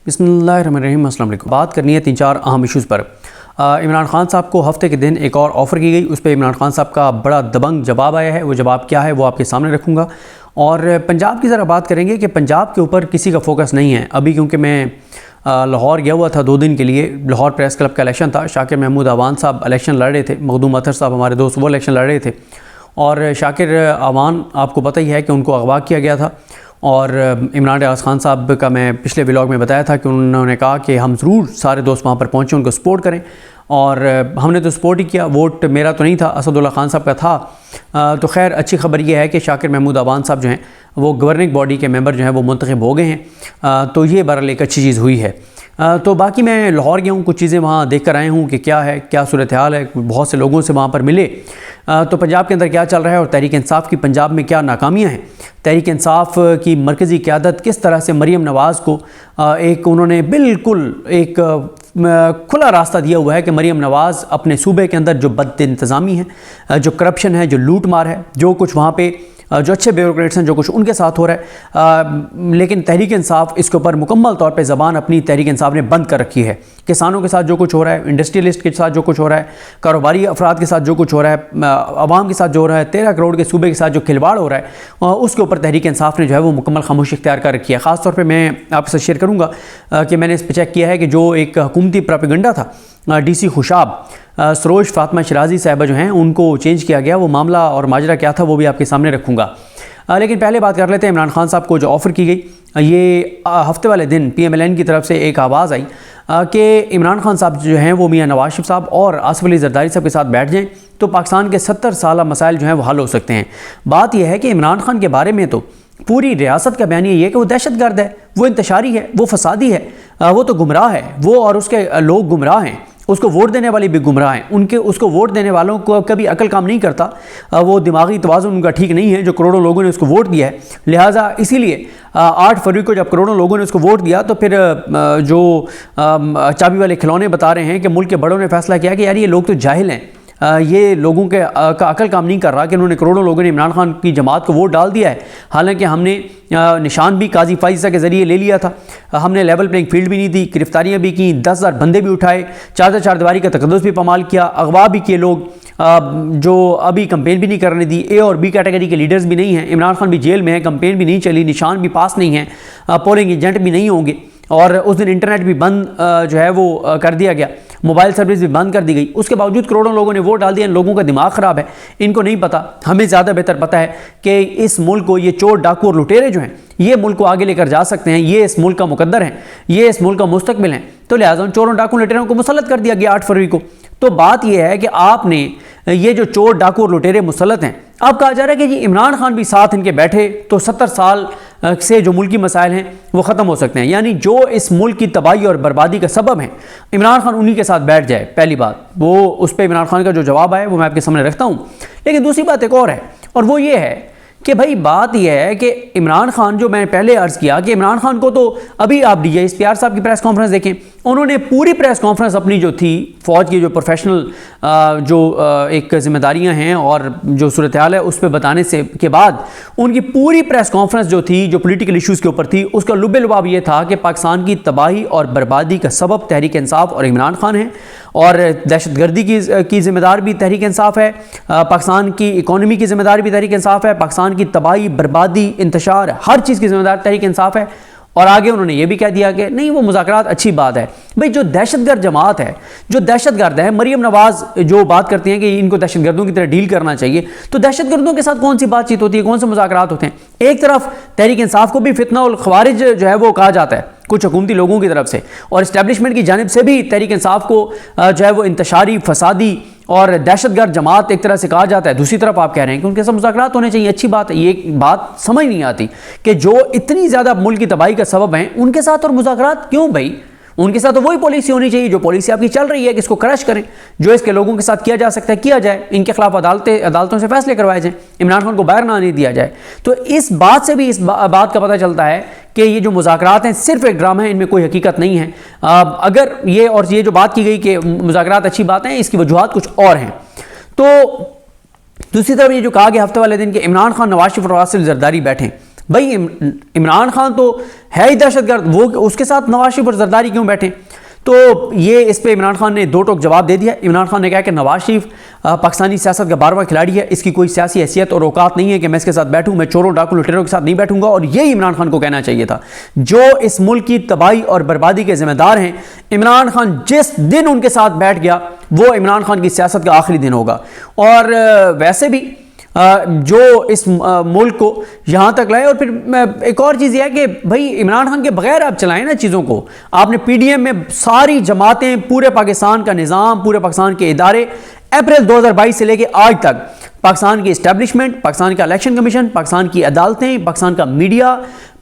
बिस्मिल्लाहिर्रहमानिर्रहीम। अस्सलाम वालेकुम। बात करनी है 3-4 अहम इश्यूज़ पर। इमरान खान साहब को हफ्ते के दिन एक और ऑफ़र की गई, उस पर इमरान खान साहब का बड़ा दबंग जवाब आया है। वो जवाब क्या है वो आपके सामने रखूँगा। और पंजाब की ज़रा बात करेंगे कि पंजाब के ऊपर किसी का फोकस नहीं है अभी, क्योंकि मैं लाहौर गया हुआ था 2 दिन के लिए। लाहौर प्रेस क्लब का इलेक्शन था, शाकिर महमूद अवान साहब इलेक्शन लड़ रहे थे, मखदूम अतर साहब हमारे दोस्त वो इलेक्शन लड़ रहे थे। और शाकिर अवान आपको पता ही है कि उनको अगवा किया गया था। और इमरान रियाज खान साहब का मैं पिछले व्लॉग में बताया था कि उन्होंने कहा कि हम ज़रूर सारे दोस्त वहाँ पर पहुँचे, उनको सपोर्ट करें। और हमने तो सपोर्ट ही किया, वोट मेरा तो नहीं था, असदुल्ला खान साहब का था। तो खैर अच्छी खबर ये है कि शाकिर महमूद अवान साहब जो हैं वो गवर्निंग बॉडी के मेंबर जो हैं वो मुंतखब हो गए हैं। तो ये बहरहाल एक अच्छी चीज़ हुई है। तो बाकी मैं लाहौर गया हूँ, कुछ चीज़ें वहाँ देख कर आए हूँ कि क्या है, क्या सूरत हाल है। बहुत से लोगों से वहाँ पर मिले। तो पंजाब के अंदर क्या चल रहा है और तहरीक इंसाफ की पंजाब में क्या नाकामियाँ हैं। तहरीक इंसाफ की मरकज़ी क़यादत किस तरह से मरीम नवाज़ को एक उन्होंने बिल्कुल एक खुला रास्ता दिया हुआ है कि मरीम नवाज़ अपने सूबे के अंदर जो बद इंतज़ामी है, जो करप्शन है, जो लूट मार है, जो कुछ वहाँ पे जो अच्छे ब्यूरोक्रेट्स हैं, जो कुछ उनके साथ हो रहा है। लेकिन तहरीक इंसाफ इसके ऊपर मुकम्मल तौर पे ज़बान अपनी तहरीक इंसाफ ने बंद कर रखी है। किसानों के साथ जो कुछ हो रहा है, इंडस्ट्रियलिस्ट के साथ जो कुछ हो रहा है, कारोबारी अफराद के साथ जो कुछ हो रहा है, आवाम के साथ जो हो रहा है, 13 करोड़ के सूबे के साथ जो खिलवाड़ हो रहा है, उसके ऊपर तहरीक इंसाफ ने जो है वो मुकम्मल खामोशी इख्तियार कर रखी है। ख़ास तौर पर मैं आपसे शेयर करूँगा कि मैंने इस पर चेक किया है कि जो एक हुकूमती प्रोपेगेंडा था, DC खुशाब सरोज फातिमा शिराजी साहिबा जो हैं उनको चेंज किया गया। वो मामला और माजरा क्या था वो भी आपके सामने रखूँगा। लेकिन पहले बात कर लेते हैं इमरान खान साहब को जो ऑफ़र की गई। ये हफ्ते वाले दिन PMLN की तरफ से एक आवाज़ आई कि इमरान खान साहब जो हैं वो मियाँ नवाज शरीफ साहब और आसिफ अली जरदारी साहब के साथ बैठ जाएँ तो पाकिस्तान के 70 साल मसाइल जो हैं वो हल हो सकते हैं। बात यह है कि इमरान खान के बारे में तो पूरी रियासत का बयान ये है कि वो दहशतगर्द है, वो इंतशारी है, वो फसादी है, वो तो गुमराह है, वो और उसके लोग गुमराह हैं, उसको वोट देने वाले भी गुमराह हैं। उसको वोट देने वालों को कभी अकल काम नहीं करता, वो दिमागी तवाज़ुन उनका ठीक नहीं है जो करोड़ों लोगों ने उसको वोट दिया है। लिहाजा इसीलिए 8 फरवरी को जब करोड़ों लोगों ने उसको वोट दिया तो फिर जो चाबी वाले खिलौने बता रहे हैं कि मुल्क के बड़ों ने फैसला किया कि यार ये लोग तो जाहिल हैं, ये लोगों के का अकल काम नहीं कर रहा कि उन्होंने करोड़ों लोगों ने इमरान खान की जमात को वोट डाल दिया है। हालांकि हमने निशान भी काजी फाइजा के ज़रिए ले लिया था, हमने लेवल प्लेइंग फील्ड भी नहीं दी, गिरफ्तारियां भी की, 10,000 बंदे भी उठाए, चार दीवारी का तकद्दुस भी पमाल किया, अगवा भी किए लोग, जो अभी कंपेन भी नहीं करने दी। A और B कैटेगरी के लीडर्स भी नहीं हैं, इमरान खान भी जेल में है, कंपेन भी नहीं चली, निशान भी पास नहीं है, पोलिंग एजेंट भी नहीं होंगे। और उस दिन इंटरनेट भी बंद जो है वो कर दिया गया, मोबाइल सर्विस भी बंद कर दी गई। उसके बावजूद करोड़ों लोगों ने वोट डाल दिया। इन लोगों का दिमाग ख़राब है, इनको नहीं पता, हमें ज़्यादा बेहतर पता है कि इस मुल्क को ये चोर डाकू और लुटेरे जो हैं ये मुल्क को आगे लेकर जा सकते हैं, ये इस मुल्क का मुकद्दर हैं, ये इस मुल्क का मुस्तकबिल हैं। तो लिहाजा उन चोरों डाकू लुटेरों को मुसल्लत कर दिया गया 8 फरवरी को। तो बात यह है कि आपने ये जो चोर डाकू और लुटेरे मुसल्लत हैं, अब कहा जा रहा है कि जी इमरान खान भी साथ इनके बैठे तो 70 साल से जो मुल्की मसाइल हैं वो ख़त्म हो सकते हैं। यानी जो इस मुल्क की तबाही और बर्बादी का सबब है, इमरान खान उन्हीं के साथ बैठ जाए। पहली बात वो, उस पर इमरान खान का जो जवाब आया वो मैं आपके सामने रखता हूँ। लेकिन दूसरी बात एक और है, और वो ये है कि भाई बात यह है कि इमरान खान, जो मैंने पहले अर्ज़ किया कि इमरान खान को तो अभी आप DGI साहब की प्रेस कॉन्फ्रेंस देखें, उन्होंने पूरी प्रेस कॉन्फ्रेंस अपनी जो थी फ़ौज की जो प्रोफेशनल जो एक ज़िम्मेदारियां हैं और जो सूरत हाल है उस पर बताने से के बाद उनकी पूरी प्रेस कॉन्फ्रेंस जो थी जो पॉलिटिकल इश्यूज़ के ऊपर थी, उसका लुबे लुबाब ये था कि पाकिस्तान की तबाही और बर्बादी का सबब तहरीक इंसाफ और इमरान खान है, और दहशतगर्दी की ज़िम्मेदार भी तहरीक इंसाफ है, पाकिस्तान की इकॉनमी की ज़िम्मेदार भी तहरीक इंसाफ है, पाकिस्तान की तबाही, बर्बादी, इंतशार, हर चीज़ की ज़िम्मेदार तहरीक इंसाफ है। और आगे उन्होंने ये भी कह दिया कि नहीं वो मुज़ाकरात अच्छी बात है। भाई जो दहशतगर्द जमात है, जो दहशतगर्द है, मरीम नवाज़ जो बात करती हैं कि इनको दहशतगर्दों की तरह डील करना चाहिए, तो दहशतगर्दों के साथ कौन सी बातचीत होती है, कौन से मुज़ाकरात होते हैं। एक तरफ तहरीक इंसाफ को भी फितना और ख़वारिज जो है वो कहा जाता है कुछ हुकूमती लोगों की तरफ से, और इस्टेब्लिशमेंट की जानिब से भी तहरीक इंसाफ को जो है वो इंतशारी, फसादी और दहशतगर्द जमात एक तरह से कहा जाता है। दूसरी तरफ आप कह रहे हैं कि उनके साथ मुज़ाकरात होने चाहिए, अच्छी बात है। ये बात समझ नहीं आती कि जो इतनी ज़्यादा मुल्क की तबाही का सबब हैं उनके साथ और मुज़ाकरात क्यों भाई। उनके साथ तो वही पॉलिसी होनी चाहिए जो पॉलिसी आपकी चल रही है कि इसको क्रश करें, जो इसके लोगों के साथ किया जा सकता है किया जाए, इनके खिलाफ अदालतों से फैसले करवाए जाएं, इमरान खान को बाहर ना आने दिया जाए। तो इस बात से भी इस बात का पता चलता है कि ये जो मुज़ाकरात हैं सिर्फ एक ड्रामा है, इनमें कोई हकीकत नहीं है। अगर ये जो बात की गई कि मुज़ाकरात अच्छी बात है, इसकी वजूहात कुछ और हैं। तो दूसरी तरफ ये जो कहा गया हफ्ते वाले दिन कि इमरान खान, नवाज शरीफ और आसिफ जरदारी बैठें, भाई इमरान खान तो है ही दहशतगर्द, वो उसके साथ नवाज शरीफ और जरदारी क्यों बैठे? तो ये इस पे इमरान खान ने दो टोक जवाब दे दिया। इमरान खान ने कहा कि नवाज शरीफ पाकिस्तानी सियासत का 12वां खिलाड़ी है, इसकी कोई सियासी हैसियत और औकात नहीं है कि मैं इसके साथ बैठूं, मैं चोरों डाकू लुटेरों के साथ नहीं बैठूंगा। और यही इमरान खान को कहना चाहिए था। जो इस मुल्क की तबाही और बर्बादी के जिम्मेदार हैं, इमरान खान जिस दिन उनके साथ बैठ गया वो इमरान खान की सियासत का आखिरी दिन होगा। और वैसे भी जो इस मुल्क को यहाँ तक लाए। और फिर एक और चीज़ यह है कि भाई इमरान खान के बगैर आप चलाएं ना चीज़ों को। आपने पीडीएम में सारी जमातें, पूरे पाकिस्तान का निज़ाम, पूरे पाकिस्तान के इदारे अप्रैल 2022 से लेकर आज तक, पाकिस्तान की इस्टेब्लिशमेंट, पाकिस्तान का इलेक्शन कमीशन, पाकिस्तान की अदालतें, पाकिस्तान का मीडिया,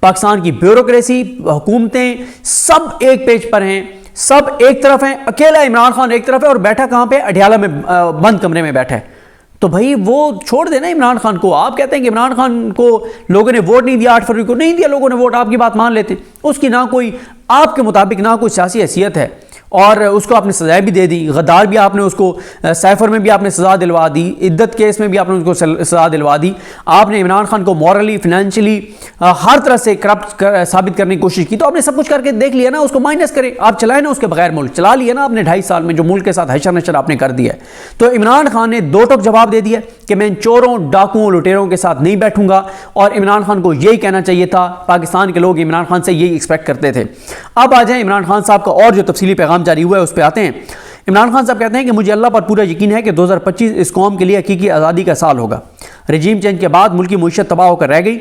पाकिस्तान की ब्यूरोक्रेसी, हुकूमतें, सब एक पेज पर हैं, सब एक तरफ हैं। अकेला इमरान खान एक तरफ है और बैठा कहाँ पे? अडियाला में बंद कमरे में बैठा है। तो भाई वो छोड़ देना इमरान खान को। आप कहते हैं कि इमरान खान को लोगों ने वोट नहीं दिया, 8 फरवरी को नहीं दिया लोगों ने वोट, आपकी बात मान लेते। उसकी ना कोई आपके मुताबिक ना कोई सियासी हैसियत है और उसको आपने सजाएं भी दे दी। गद्दार भी आपने उसको, सैफर में भी आपने सज़ा दिलवा दी, इद्दत केस में भी आपने उसको सज़ा दिलवा दी। आपने इमरान खान को मॉरली, फाइनेंशियली हर तरह से करप्ट साबित करने की कोशिश की। तो आपने सब कुछ करके देख लिया ना, उसको माइनस करें। आप चलाए ना उसके बगैर मुल्क, चला लिया ना आपने 2.5 साल में, जो मुल्क के साथ हशर नशर आपने कर दिया है। तो इमरान खान ने दो टोक जवाब दे दिया कि मैं इन चोरों, डाकुओं, लुटेरों के साथ नहीं बैठूंगा। और इमरान खान को यही कहना चाहिए था। पाकिस्तान के लोग इमरान खान से यही एक्सपेक्ट करते थे। अब आ जाए इमरान खान साहब का और जो तफसीली पैगाम जारी हुआ है उस पर आते हैं। इमरान खान साहब कहते हैं कि मुझे अल्लाह पर पूरा यकीन है कि 2025 इस कौम के लिए हकीकी आज़ादी का साल होगा। रजीम चेंज के बाद मुल्क की मईशत तबाह होकर रह गई,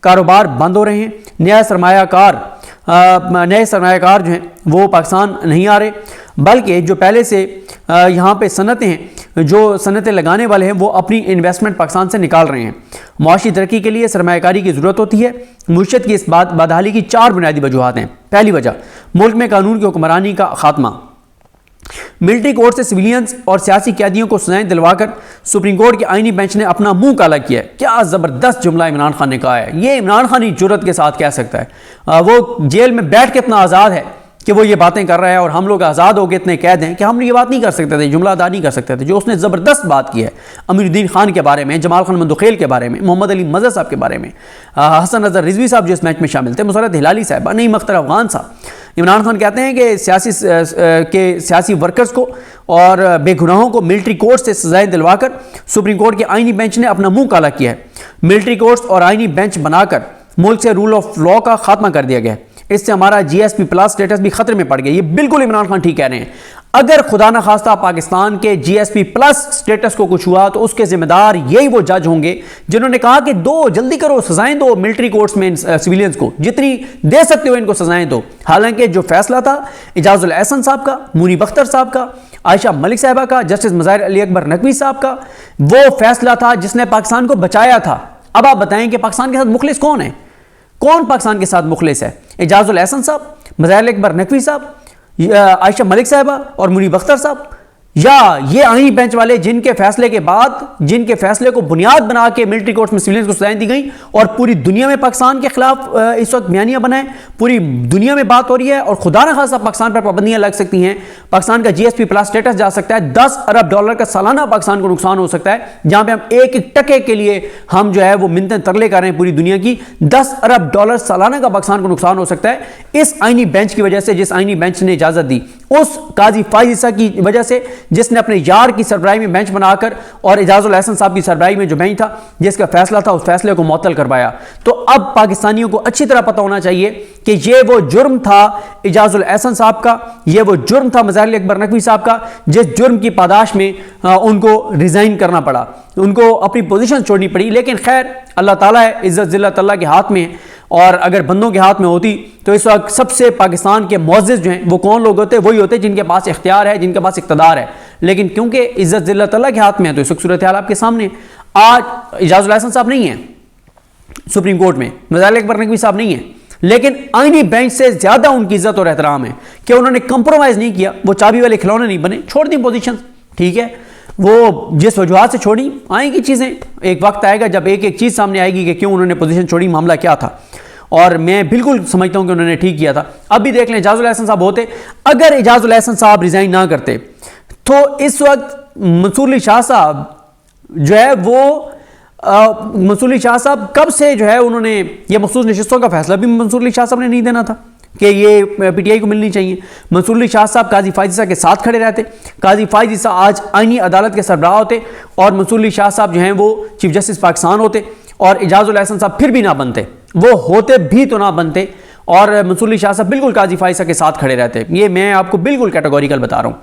कारोबार बंद हो रहे हैं, नए सरमायाकार जो हैं वो पाकिस्तान नहीं आ रहे, बल्कि जो पहले से यहाँ पे सनतें हैं, जो सनतें लगाने वाले हैं वो अपनी इन्वेस्टमेंट पाकिस्तान से निकाल रहे हैं। मुआशी तरक्की के लिए सरमायाकारी की ज़रूरत होती है। मईशत की इस बदहाली की 4 बुनियादी वजूहात हैं। पहली वजह, मुल्क में कानून की हुक्मरानी का खात्मा। मिलिट्री कोर्ट से सिविलियंस और सियासी कैदियों को सजाएं दिलवाकर सुप्रीम कोर्ट के आईनी बेंच ने अपना मुंह काला किया। क्या ज़बरदस्त जुमला इमरान खान ने कहा है। ये इमरान खान ही जुर्रत के साथ कह सकता है। वो जेल में बैठ के इतना आज़ाद है कि वो ये बातें कर रहा है, और हम लोग आज़ाद हो गए इतने कैद हैं कि हम ये बात नहीं कर सकते थे, जुमला अदा नहीं कर सकते थे। जो उसने ज़बरदस्त बात की है अमीरुद्दीन खान के बारे में, जमाल खान मंदुखेल के बारे में, मोहम्मद अली मज़हर साहब के बारे में, हसन नज़र रिजवी साहब जो इस मैच में शामिल थे, मुसरत हिलाली साहब, नईम अख्तर अफगान साहब। इमरान खान कहते हैं कि सियासी वर्कर्स को और बेगुनाहों को मिलिट्री कोर्ट से सजाएं दिलवाकर सुप्रीम कोर्ट के आईनी बेंच ने अपना मुंह काला किया है। मिलिट्री कोर्ट्स और आईनी बेंच बनाकर मुल्क से रूल ऑफ लॉ का खात्मा कर दिया गया है। इससे हमारा GSP प्लस स्टेटस भी खतरे में पड़ गया। ये बिल्कुल इमरान खान ठीक कह रहे हैं। अगर खुदा न खास्ता पाकिस्तान के GSP प्लस स्टेटस को कुछ हुआ तो उसके जिम्मेदार यही वो जज होंगे जिन्होंने कहा कि दो, जल्दी करो, सजाएं दो मिलिट्री कोर्ट्स में सिविलियंस को, जितनी दे सकते हो इनको सजाएं दो। हालांकि जो फैसला था एजाजुल एहसन साहब का, मुनीब अख्तर साहब का, आयशा मलिक साहबा का, जस्टिस मज़ाहिर अली अकबर नकवी साहब का, वो फैसला था जिसने पाकिस्तान को बचाया था। अब आप बताएं कि पाकिस्तान के साथ मुखलिस कौन है? कौन पाकिस्तान के साथ मुखलिस है? एजाजुल एहसन साहब, मज़ाहिर अली अकबर नकवी साहब, आयशा मलिक साहबा और मुनीब अख्तर साहब, या ये आईनी बेंच वाले जिनके फैसले के बाद, जिनके फैसले को बुनियाद बना के मिलिट्री कोर्ट्स में सिविलियंस को सजाएं दी गई और पूरी दुनिया में पाकिस्तान के खिलाफ इस वक्त बयानियां बनाए, पूरी दुनिया में बात हो रही है और खुदा न खासा पाकिस्तान पर पाबंदियां लग सकती हैं। पाकिस्तान का GSP प्लस स्टेटस जा सकता है। $10 अरब का सालाना पाकिस्तान को नुकसान हो सकता है, जहां पे हम एक एक टके के लिए हम जो है वो मिन्नतें तरले कर रहे हैं पूरी दुनिया की। $10 अरब सालाना का पाकिस्तान को नुकसान हो सकता है इस आईनी बेंच की वजह से, जिस आईनी बेंच ने इजाजत दी, उस काजी फाइज ईसा की वजह से, जिसने अपने यार की सरबराही में बेंच बनाकर और एजाजुल एहसन साहब की सरबराही में जो बेंच था जिसका फैसला था, उस फैसले को मुअत्तल करवाया। तो अब पाकिस्तानियों को अच्छी तरह पता होना चाहिए कि ये वो जुर्म था एजाजुल एहसन साहब का, ये वो जुर्म था मज़ाहिर अली अकबर नकवी साहब का, जिस जुर्म की पादाश में उनको रिजाइन करना पड़ा, उनको अपनी पोजीशन छोड़नी पड़ी। लेकिन खैर, अल्लाह ताला है, इज्जत जिल्लत अल्लाह के हाथ में है, और अगर बंदों के हाथ में होती तो इस वक्त सबसे पाकिस्तान के मुअज़्ज़िज़ जो हैं वो कौन लोग होते? वही होते जिनके पास इख्तियार है, जिनके पास इक़्तिदार है। लेकिन क्योंकि इज्जत जिल्लत अल्लाह के हाथ में है तो इस वक्त सूरत हाल आपके सामने। आज एजाजुल एहसन साहब नहीं है सुप्रीम कोर्ट में, मज़ाहिर अली अकबर नकवी साहब नहीं है, लेकिन आईनी बेंच से ज्यादा उनकी इज्जत और एहतराम है कि उन्होंने कंप्रोमाइज नहीं किया, वो चाबी वाले खिलौने नहीं बने, छोड़ दी पोजीशन। ठीक है, वो जिस वजूहत से छोड़ी, आएंगी चीज़ें, एक वक्त आएगा जब एक एक चीज़ सामने आएगी कि क्यों उन्होंने पोजीशन छोड़ी, मामला क्या था, और मैं बिल्कुल समझता हूं कि उन्होंने ठीक किया था। अब भी देख लें, एजाजुल एहसन साहब होते, अगर एजाजुल एहसन साहब रिजाइन ना करते तो इस वक्त मंसूर अली शाह साहब जो है वो मंसूर अली शाह साहब कब से जो है उन्होंने ये मखसूस नशिस्तों का फैसला भी मंसूर अली शाह साहब ने नहीं देना था कि ये पीटीआई को मिलनी चाहिए। मंसूर अली शाह साहब काजी फायज ईसा के साथ खड़े रहते, काजी फायज ईसा आज आईनी अदालत के सरबराह होते और मंसूर अली शाह साहब जो हैं वो चीफ जस्टिस पाकिस्तान होते और इजाजुल एहसन साहब फिर भी ना बनते, वो होते भी तो ना बनते और मंसूर अली शाह साहब बिल्कुल काजी फायज ईसा के साथ खड़े रहते। ये मैं आपको बिल्कुल कैटेगोरिकल बता रहा हूँ।